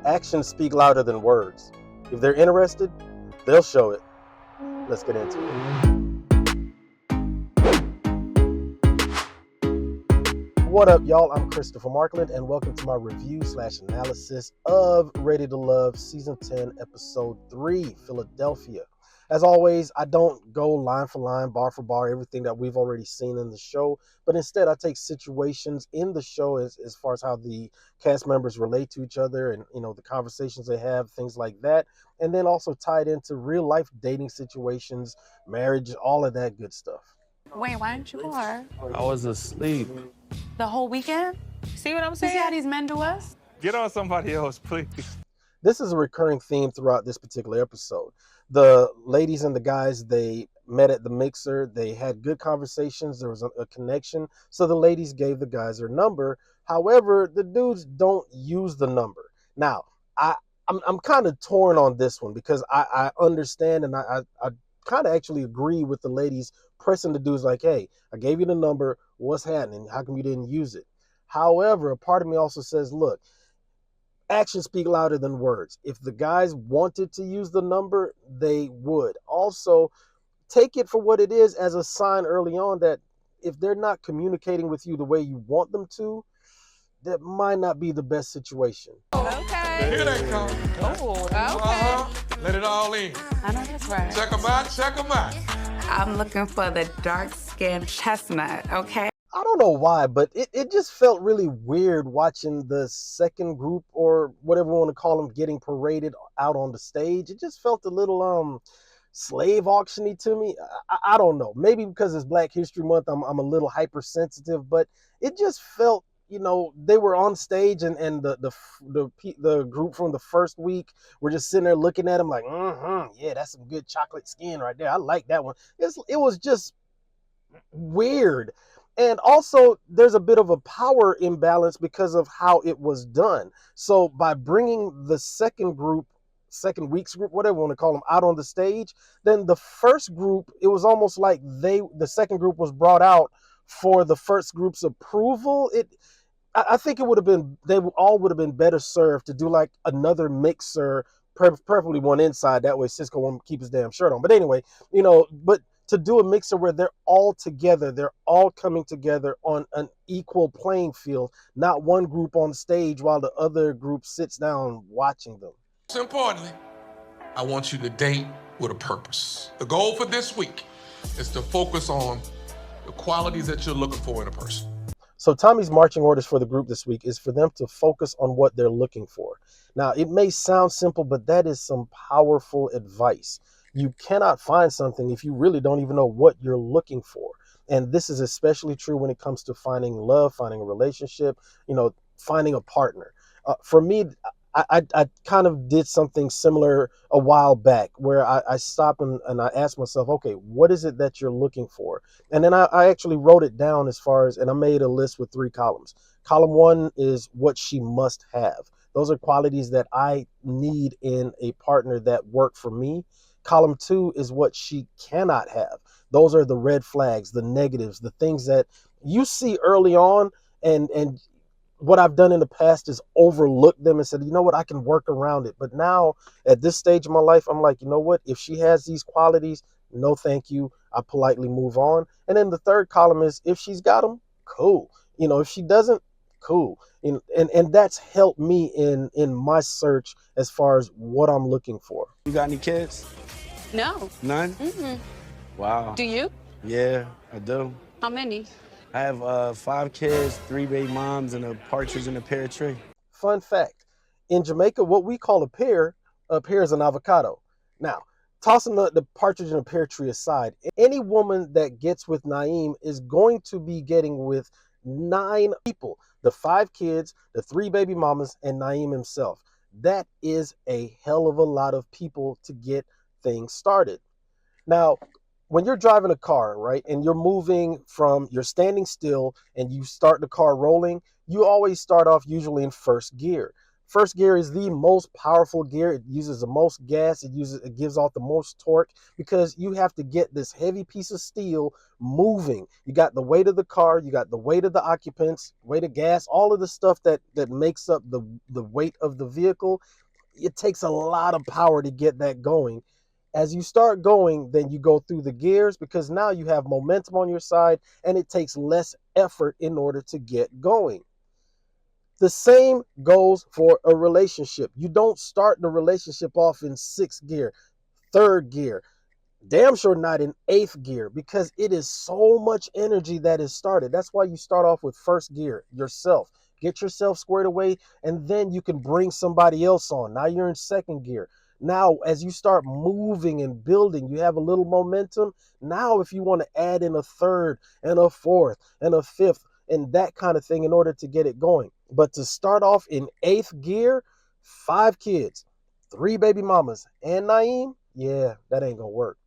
Actions speak louder than words. If they're interested, they'll show it. Let's get into it. What up, y'all? I'm Christopher Markland, and welcome to my review/analysis of Ready to Love Season 10, Episode 3, Philadelphia. As always, I don't go line for line, bar for bar, everything that we've already seen in the show, but instead I take situations in the show as far as how the cast members relate to each other and, the conversations they have, things like that, and then also tie it into real life dating situations, marriage, all of that good stuff. Wait, why didn't you call her? I was asleep. The whole weekend? See what I'm saying? You see how these men do us? Get on somebody else, please. This is a recurring theme throughout this particular episode. The ladies and the guys, they met at the mixer. They had good conversations. There was a connection. So the ladies gave the guys their number. However, the dudes don't use the number. Now, I'm kind of torn on this one because I understand and I kind of actually agree with the ladies pressing the dudes like, hey, I gave you the number. What's happening? How come you didn't use it? However, a part of me also says, look, actions speak louder than words. If the guys wanted to use the number, they would. Also, take it for what it is as a sign early on that if they're not communicating with you the way you want them to, that might not be the best situation. Okay. Here they come. Oh, okay. Let it all in. I know that's right. Check them out, check them out. I'm looking for the dark-skinned chestnut, okay? I don't know why, but it just felt really weird watching the second group or whatever we want to call them getting paraded out on the stage. It just felt a little slave auction-y to me. I don't know. Maybe because it's Black History Month, I'm a little hypersensitive, but it just felt, they were on stage and the group from the first week were just sitting there looking at them like, yeah, that's some good chocolate skin right there. I like that one. It was just weird. And also, there's a bit of a power imbalance because of how it was done. So by bringing the second week's group, whatever you want to call them, out on the stage, then the first group, it was almost like the second group was brought out for the first group's approval. I think they all would have been better served to do like another mixer, preferably one inside. That way Cisco won't keep his damn shirt on. But anyway, but to do a mixer where they're all together, they're all coming together on an equal playing field, not one group on stage while the other group sits down watching them. Most importantly, I want you to date with a purpose. The goal for this week is to focus on the qualities that you're looking for in a person. So Tommy's marching orders for the group this week is for them to focus on what they're looking for. Now, it may sound simple, but that is some powerful advice. You cannot find something if you really don't even know what you're looking for. And this is especially true when it comes to finding love, finding a relationship, finding a partner. For me, I kind of did something similar a while back where I stopped and I asked myself, okay, what is it that you're looking for? And then I actually wrote it down and I made a list with 3 columns. Column 1 is what she must have. Those are qualities that I need in a partner that work for me. Column 2 is what she cannot have. Those are the red flags, the negatives, the things that you see early on. And what I've done in the past is overlook them and said, you know what, I can work around it. But now at this stage of my life, I'm like, you know what, if she has these qualities, no, thank you. I politely move on. And then the third column is if she's got them, cool. If she doesn't, cool. And that's helped me in my search as far as what I'm looking for. You got any kids? No. None? Mm-mm. Wow. Do you? Yeah, I do. How many? I have 5 kids, 3 baby moms, and a partridge in a pear tree. Fun fact, in Jamaica, what we call a pear is an avocado. Now, tossing the partridge in a pear tree aside, any woman that gets with Naeem is going to be getting with 9 people, the 5 kids, the 3 baby mamas, and Naeem himself. That is a hell of a lot of people to get things started. Now, when you're driving a car, right, and you're standing still and you start the car rolling, you always start off usually in first gear. First gear is the most powerful gear. It uses the most gas. It gives off the most torque because you have to get this heavy piece of steel moving. You got the weight of the car, you got the weight of the occupants, weight of gas, all of the stuff that makes up the weight of the vehicle. It takes a lot of power to get that going. As you start going, then you go through the gears because now you have momentum on your side and it takes less effort in order to get going. The same goes for a relationship. You don't start the relationship off in sixth gear, third gear, damn sure not in eighth gear, because it is so much energy that is started. That's why you start off with first gear, yourself. Get yourself squared away, and then you can bring somebody else on. Now you're in second gear. Now, as you start moving and building, you have a little momentum. Now, if you want to add in a third and a fourth and a fifth and that kind of thing in order to get it going. But to start off in eighth gear, 5 kids, 3 baby mamas, and Naeem, yeah, that ain't gonna work.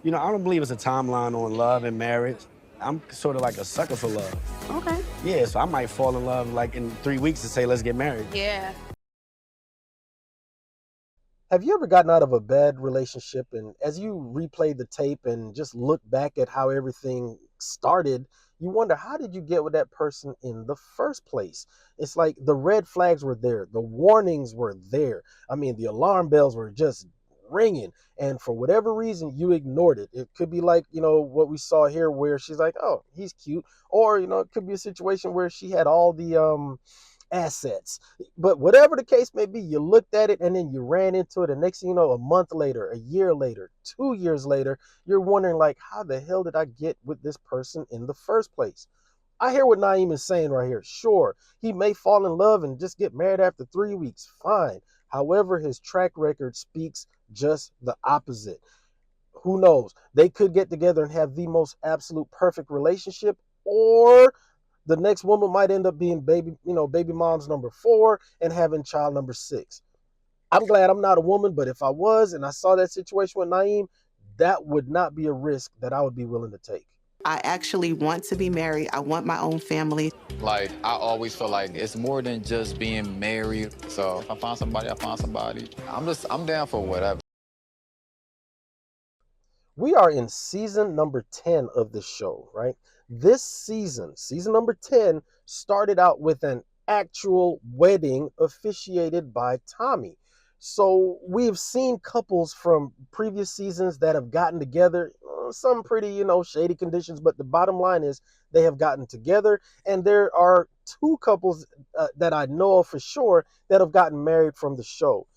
You know, I don't believe it's a timeline on love and marriage. I'm sort of like a sucker for love. Okay. Yeah, so I might fall in love like in 3 weeks and say, let's get married. Yeah. Have you ever gotten out of a bad relationship and as you replay the tape and just look back at how everything started, you wonder, how did you get with that person in the first place? It's like the red flags were there, the warnings were there. I mean, the alarm bells were just ringing, and for whatever reason, you ignored it. It could be like, what we saw here where she's like, oh, he's cute. Or, it could be a situation where she had all the assets. But whatever the case may be, you looked at it and then you ran into it. And next thing you know, a month later, a year later, 2 years later, you're wondering, like, how the hell did I get with this person in the first place? I hear what Naeem is saying right here. Sure, he may fall in love and just get married after 3 weeks. Fine. However, his track record speaks just the opposite. Who knows? They could get together and have the most absolute perfect relationship, or the next woman might end up being baby mom's number 4 and having child number 6. I'm glad I'm not a woman, but if I was and I saw that situation with Naeem, that would not be a risk that I would be willing to take. I actually want to be married. I want my own family. Like, I always feel like it's more than just being married. So if I find somebody, I find somebody. I'm down for whatever. We are in season number 10 of this show, right? This season number 10, started out with an actual wedding officiated by Tommy. So we've seen couples from previous seasons that have gotten together, some pretty, shady conditions, but the bottom line is they have gotten together, and there are 2 couples that I know of for sure that have gotten married from the show.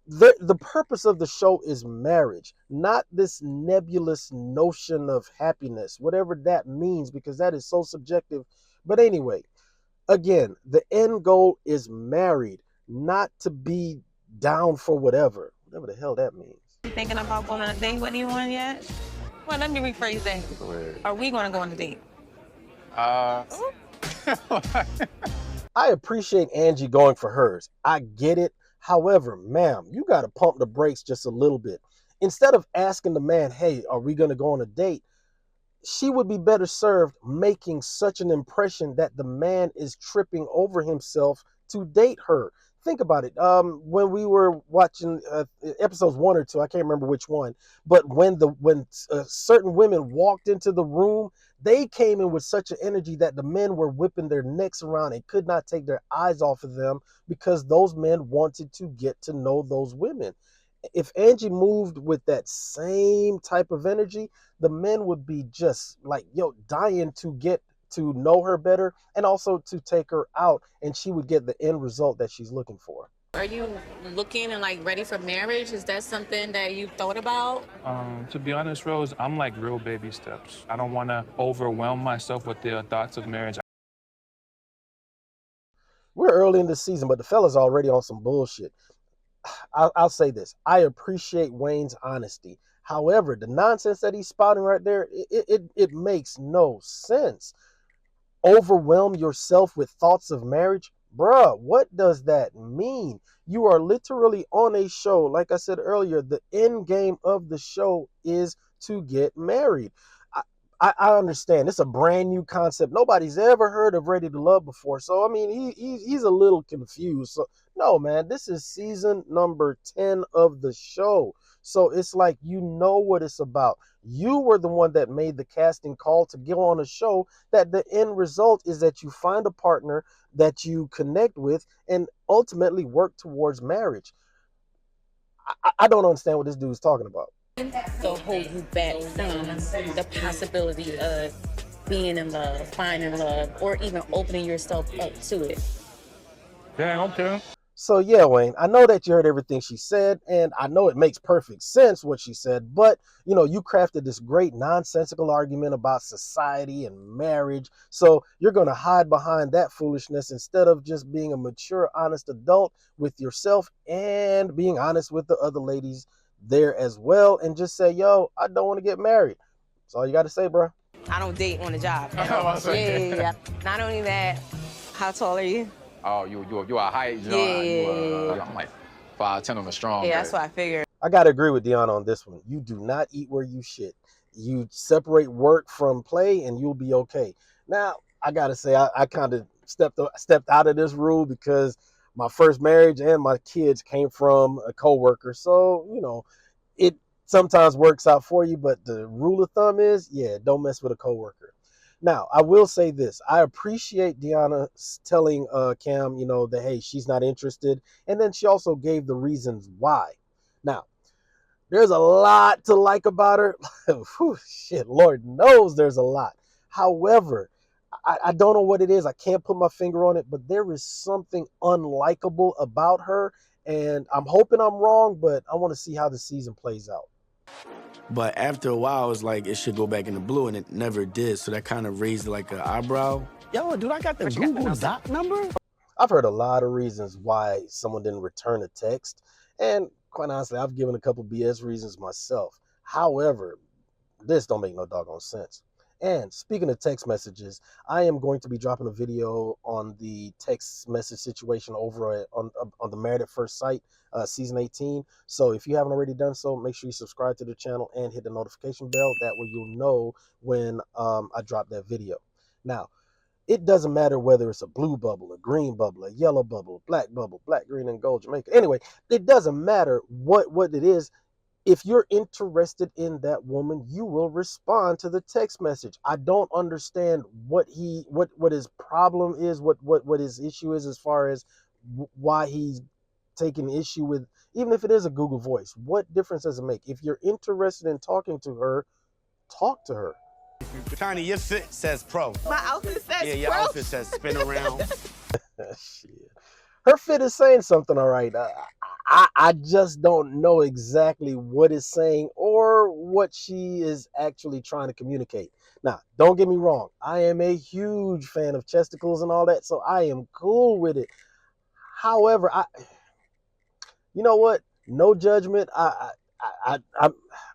The purpose of the show is marriage, not this nebulous notion of happiness, whatever that means, because that is so subjective. But anyway, again, the end goal is married, not to be down for whatever the hell that means. You thinking about going on a date with anyone yet? Well, let me rephrase that. Are we going to go on a date? I appreciate Angie going for hers. I get it. However, ma'am, you got to pump the brakes just a little bit. Instead of asking the man, hey, are we going to go on a date? She would be better served making such an impression that the man is tripping over himself to date her. Think about it. When we were watching episodes 1 or 2, I can't remember which one, but when certain women walked into the room, they came in with such an energy that the men were whipping their necks around and could not take their eyes off of them because those men wanted to get to know those women. If Angie moved with that same type of energy, the men would be just like, dying to get to know her better and also to take her out, and she would get the end result that she's looking for. Are you looking and ready for marriage? Is that something that you've thought about? To be honest, Rose, I'm like real baby steps. I don't want to overwhelm myself with the thoughts of marriage. We're early in the season, but the fella's already on some bullshit. I'll say this. I appreciate Wayne's honesty. However, the nonsense that he's spouting right there, it makes no sense. Overwhelm yourself with thoughts of marriage? Bruh, what does that mean? You are literally on a show. Like I said earlier, the end game of the show is to get married. I understand. It's a brand new concept. Nobody's ever heard of Ready to Love before. So, I mean, he's a little confused. So, no, man, this is season number 10 of the show. So it's like, you know what it's about. You were the one that made the casting call to get on a show that the end result is that you find a partner that you connect with and ultimately work towards marriage. I don't understand what this dude's talking about. So hold you back from the possibility of being in love, finding love, or even opening yourself up to it. Yeah, okay. So yeah, Wayne, I know that you heard everything she said, and I know it makes perfect sense what she said, but you crafted this great nonsensical argument about society and marriage. So you're going to hide behind that foolishness instead of just being a mature, honest adult with yourself and being honest with the other ladies there as well, and just say, yo, I don't want to get married. That's all you got to say, bro. I don't date on the job. Yeah. Not only that, how tall are you? Oh, you a height, John. Yeah. I'm like 5'10" on the strong. Yeah, that's what I figured. I got to agree with Deanna on this one. You do not eat where you shit. You separate work from play and you'll be okay. Now, I got to say, I kind of stepped out of this rule because my first marriage and my kids came from a coworker. So, it sometimes works out for you, but the rule of thumb is, yeah, don't mess with a coworker. Now, I will say this. I appreciate Deanna telling Cam, that, hey, she's not interested. And then she also gave the reasons why. Now, there's a lot to like about her. Whew, shit, Lord knows there's a lot. However, I don't know what it is. I can't put my finger on it, but there is something unlikable about her. And I'm hoping I'm wrong, but I want to see how the season plays out. But after a while, it's like it should go back in the blue, and it never did. So that kind of raised like an eyebrow. Yo, dude, I got the Google Doc number. I've heard a lot of reasons why someone didn't return a text. And quite honestly, I've given a couple BS reasons myself. However, this don't make no doggone sense. And speaking of text messages, I am going to be dropping a video on the text message situation over on the Married at First Sight season 18. So if you haven't already done so, make sure you subscribe to the channel and hit the notification bell. That way you'll know when I drop that video. Now, it doesn't matter whether it's a blue bubble, a green bubble, a yellow bubble, black, green, and gold Jamaica. Anyway, it doesn't matter what it is. If you're interested in that woman, you will respond to the text message. I don't understand what his problem is, what his issue is as far as why he's taking issue with, even if it is a Google Voice. What difference does it make? If you're interested in talking to her, talk to her. Connie, your fit says pro. My outfit says Yeah, your outfit says spin around. Shit. Her fit is saying something, all right. I just don't know exactly what it's saying or what she is actually trying to communicate. Now, don't get me wrong. I am a huge fan of chesticles and all that, so I am cool with it. However, you know what? No judgment. I'm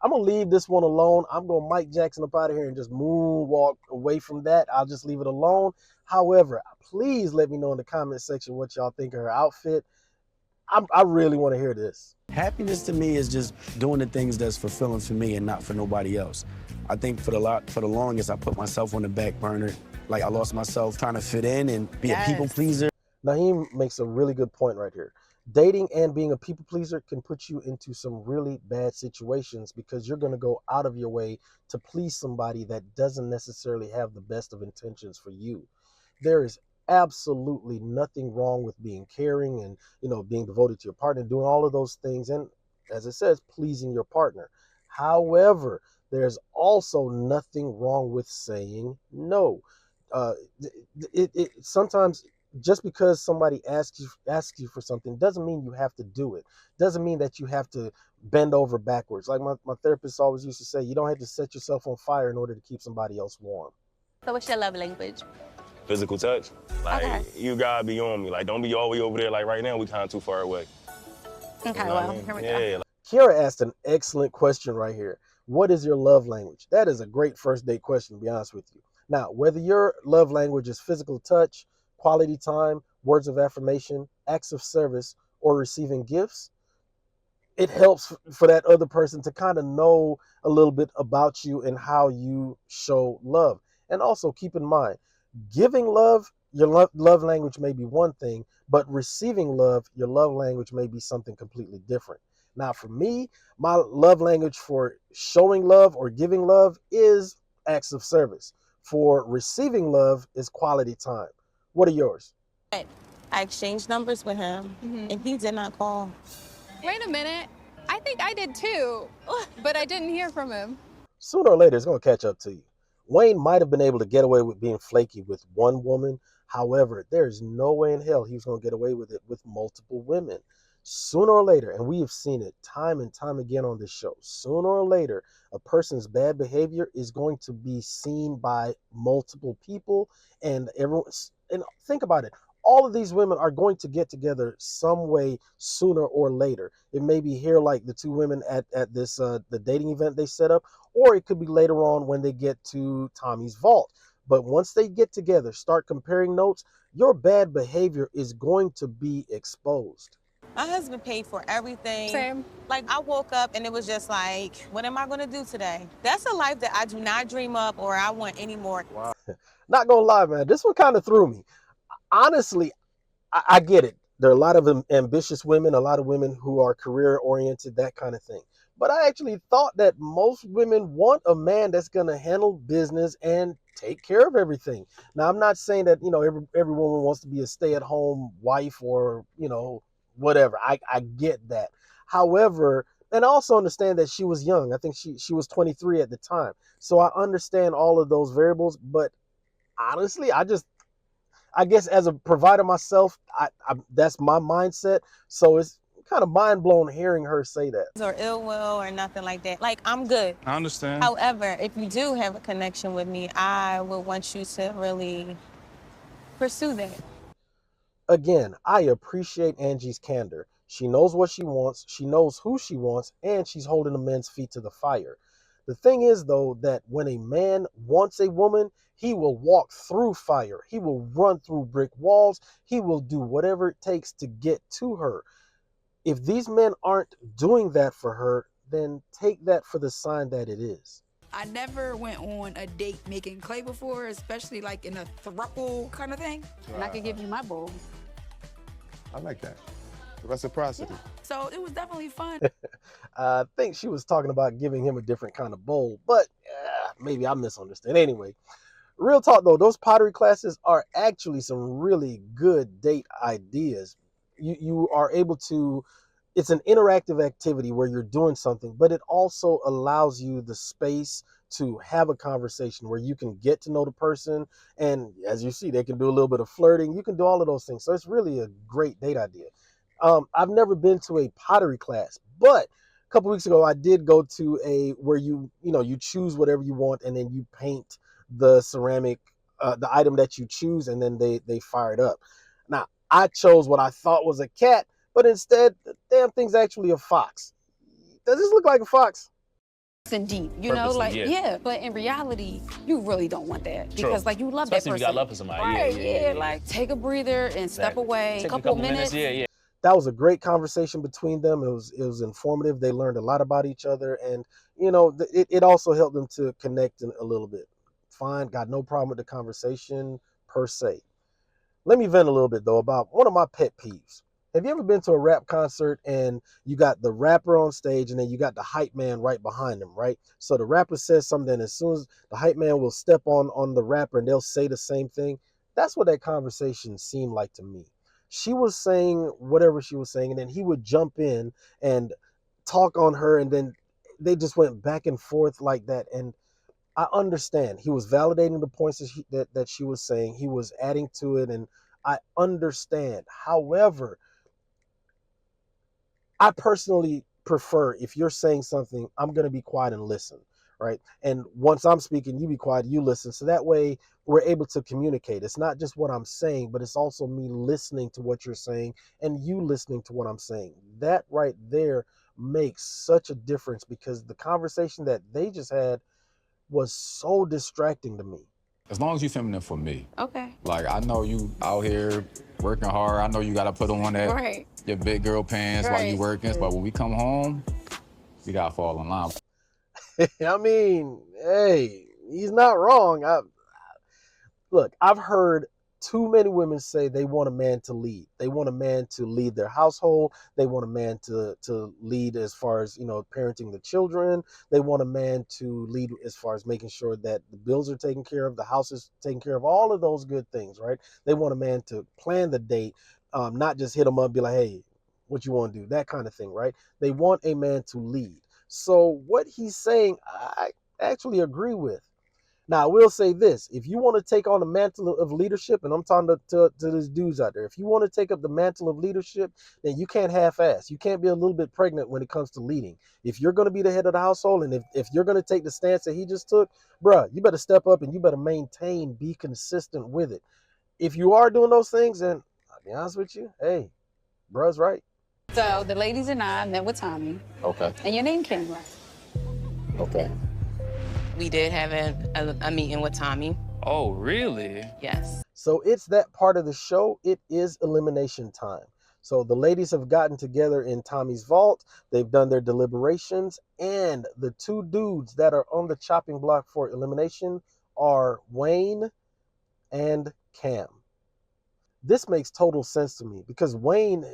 gonna leave this one alone. I'm gonna Mike Jackson up out of here and just moonwalk away from that. I'll just leave it alone. However, please let me know in the comment section what y'all think of her outfit. I really want to hear this. Happiness to me is just doing the things that's fulfilling for me and not for nobody else. I think for the longest, I put myself on the back burner. Like I lost myself trying to fit in and be a people pleaser. Naheem makes a really good point right here. Dating and being a people pleaser can put you into some really bad situations because you're going to go out of your way to please somebody that doesn't necessarily have the best of intentions for you. There is absolutely nothing wrong with being caring and, being devoted to your partner, doing all of those things. And as it says, pleasing your partner. However, there's also nothing wrong with saying no. Sometimes just because somebody asks you for something doesn't mean you have to do it. Doesn't mean that you have to bend over backwards. Like my therapist always used to say, you don't have to set yourself on fire in order to keep somebody else warm. So what's your love language? Physical touch. Like, okay. You gotta be on me. Like, don't be all the way over there. Like, right now, we kind of too far away. Okay, well, here we go. Kiara asked an excellent question right here. What is your love language? That is a great first date question, to be honest with you. Now, whether your love language is physical touch, quality time, words of affirmation, acts of service, or receiving gifts, it helps for that other person to kind of know a little bit about you and how you show love. And also keep in mind, giving love, your love language may be one thing, but receiving love, your love language may be something completely different. Now, for me, my love language for showing love or giving love is acts of service. For receiving love is quality time. What are yours? I exchanged numbers with him, and he did not call. Wait a minute. I think I did too, but I didn't hear from him. Sooner or later, it's going to catch up to you. Wayne might have been able to get away with being flaky with one woman. However, there's no way in hell he was going to get away with it with multiple women. Sooner or later, and we have seen it time and time again on this show, sooner or later, a person's bad behavior is going to be seen by multiple people, and everyone. And think about it. All of these women are going to get together some way sooner or later. It may be here, like the two women at this the dating event they set up, or it could be later on when they get to Tommy's vault. But once they get together, start comparing notes, your bad behavior is going to be exposed. My husband paid for everything. Same. Like, I woke up and it was just like, what am I going to do today? That's a life that I do not dream up or I want anymore. Wow. Not gonna lie, man, this one kind of threw me. Honestly, I get it. There are a lot of ambitious women, a lot of women who are career oriented, that kind of thing. But I actually thought that most women want a man that's going to handle business and take care of everything. Now, I'm not saying that, every woman wants to be a stay-at-home wife or, whatever. I get that. However, and I also understand that she was young. I think she was 23 at the time. So I understand all of those variables. But honestly, I guess as a provider myself, I that's my mindset. So it's kind of mind blown hearing her say that. Or ill will or nothing like that. Like, I'm good. I understand. However, if you do have a connection with me, I would want you to really pursue that. Again, I appreciate Angie's candor. She knows what she wants, she knows who she wants, and she's holding the men's feet to the fire. The thing is, though, that when a man wants a woman, he will walk through fire. He will run through brick walls. He will do whatever it takes to get to her. If these men aren't doing that for her, then take that for the sign that it is. I never went on a date making clay before, especially like in a throuple kind of thing. And I could give you my bowl. I like that. Reciprocity. So it was definitely fun. I think she was talking about giving him a different kind of bowl, but maybe I misunderstood. Anyway, real talk though, those pottery classes are actually some really good date ideas. You are able to, it's an interactive activity where you're doing something, but it also allows you the space to have a conversation where you can get to know the person. And as you see, they can do a little bit of flirting. You can do all of those things. So it's really a great date idea. I've never been to a pottery class, but a couple weeks ago I did go to a where you choose whatever you want and then you paint the ceramic, the item that you choose, and then they fire it up. Now I chose what I thought was a cat, but instead the damn thing's actually a fox. Does this look like a fox? And deep, yeah. But in reality, you really don't want that because, like, you love Especially that person. if you got love for somebody. Right? Yeah. Like, take a breather and step away. Take couple minutes. Yeah. That was a great conversation between them. It was informative. They learned a lot about each other, and it also helped them to connect a little bit. Fine, got no problem with the conversation per se. Let me vent a little bit though about one of my pet peeves. Have you ever been to a rap concert and you got the rapper on stage and then you got the hype man right behind him, right? So the rapper says something, and as soon as the hype man will step on the rapper and they'll say the same thing. That's what that conversation seemed like to me. She was saying whatever she was saying, and then he would jump in and talk on her, and then they just went back and forth like that. And I understand he was validating the points that she was saying. He was adding to it, and I understand. However, I personally prefer, if you're saying something, I'm going to be quiet and listen, right? And once I'm speaking, you be quiet, you listen. So that way we're able to communicate. It's not just what I'm saying, but it's also me listening to what you're saying and you listening to what I'm saying. That right there makes such a difference, because the conversation that they just had was so distracting to me. As long as you feminine for me. Okay. Like, I know you out here working hard. I know you got to put on that Right. your big girl pants while you Right. working. But when we come home, we got to fall in line. I mean, hey, he's not wrong. Look, I've heard too many women say they want a man to lead. They want a man to lead their household. They want a man to lead as far as, parenting the children. They want a man to lead as far as making sure that the bills are taken care of, the house is taken care of, all of those good things, right? They want a man to plan the date, not just hit them up, be like, hey, what you want to do, that kind of thing, right? They want a man to lead. So what he's saying, I actually agree with. Now, I will say this. If you want to take on the mantle of leadership, and I'm talking to these dudes out there, if you want to take up the mantle of leadership, then you can't half-ass. You can't be a little bit pregnant when it comes to leading. If you're going to be the head of the household, and if you're going to take the stance that he just took, bruh, you better step up and you better maintain, be consistent with it. If you are doing those things, then I'll be honest with you, hey, bruh's right. So the ladies and I met with Tommy. Okay. And your name came up. Okay. We did have a meeting with Tommy. Oh, really? Yes. So it's that part of the show. It is elimination time. So the ladies have gotten together in Tommy's vault. They've done their deliberations. And the two dudes that are on the chopping block for elimination are Wayne and Cam. This makes total sense to me because Wayne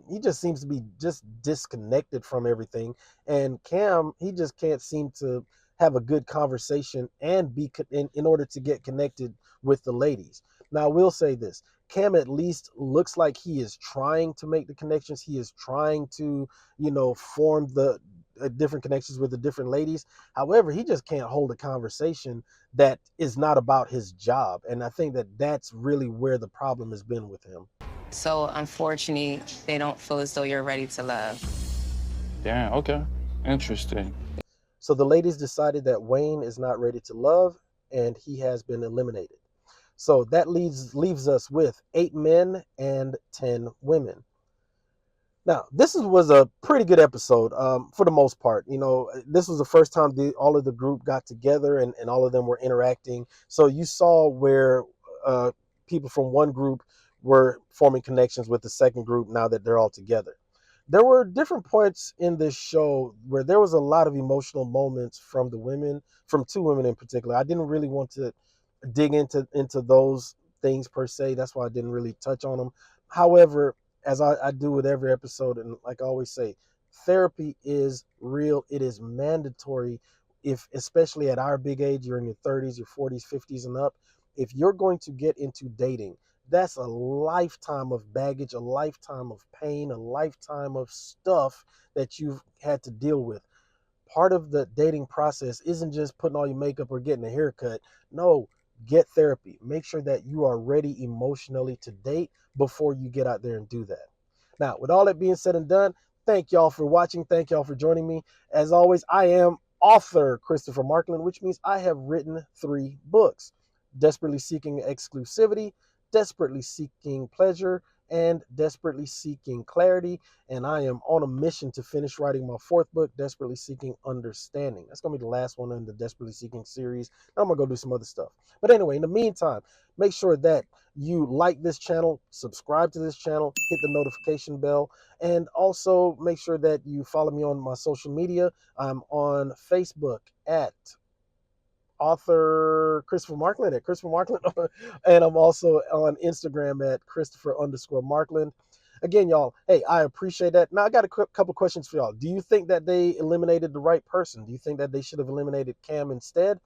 he just seems to be just disconnected from everything. And Cam, he just can't seem to have a good conversation and be in order to get connected with the ladies. Now, I will say this. Cam at least looks like he is trying to make the connections. He is trying to, form the different connections with the different ladies. However, he just can't hold a conversation that is not about his job. And I think that that's really where the problem has been with him. So unfortunately, they don't feel as though you're ready to love. Damn, okay. Interesting. So the ladies decided that Wayne is not ready to love and he has been eliminated. So that leaves us with 8 men and 10 women. Now, this was a pretty good episode for the most part. This was the first time all of the group got together and all of them were interacting. So you saw where people from one group were forming connections with the second group now that they're all together. There were different points in this show where there was a lot of emotional moments from the women, from 2 women in particular. I didn't really want to dig into those things per se. That's why I didn't really touch on them. However, as I do with every episode, and like I always say, therapy is real. It is mandatory. Especially at our big age, you're in your 30s, your 40s, 50s and up. If you're going to get into dating, that's a lifetime of baggage, a lifetime of pain, a lifetime of stuff that you've had to deal with. Part of the dating process isn't just putting on your makeup or getting a haircut. No, get therapy. Make sure that you are ready emotionally to date before you get out there and do that. Now, with all that being said and done, thank y'all for watching. Thank y'all for joining me. As always, I am author Christopher Markland, which means I have written 3 books: Desperately Seeking Exclusivity, Desperately Seeking Pleasure, and Desperately Seeking Clarity. And I am on a mission to finish writing my 4th book, Desperately Seeking Understanding. That's going to be the last one in the Desperately Seeking series. I'm going to go do some other stuff. But anyway, in the meantime, make sure that you like this channel, subscribe to this channel, hit the notification bell, and also make sure that you follow me on my social media. I'm on Facebook at author Christopher Markland, at Christopher Markland, and I'm also on Instagram at Christopher_Markland. Again, y'all, hey, I appreciate that. Now, I got a couple questions for y'all. Do you think that they eliminated the right person? Do you think that they should have eliminated Cam instead?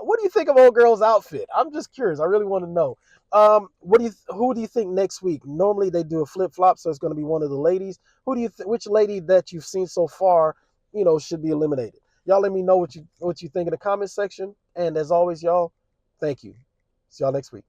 What do you think of old girl's outfit? I'm just curious. I really want to know. Who do you think next week? Normally they do a flip flop, so it's going to be one of the ladies. Which lady that you've seen so far, should be eliminated? Y'all let me know what you think in the comment section. And as always, y'all, thank you. See y'all next week.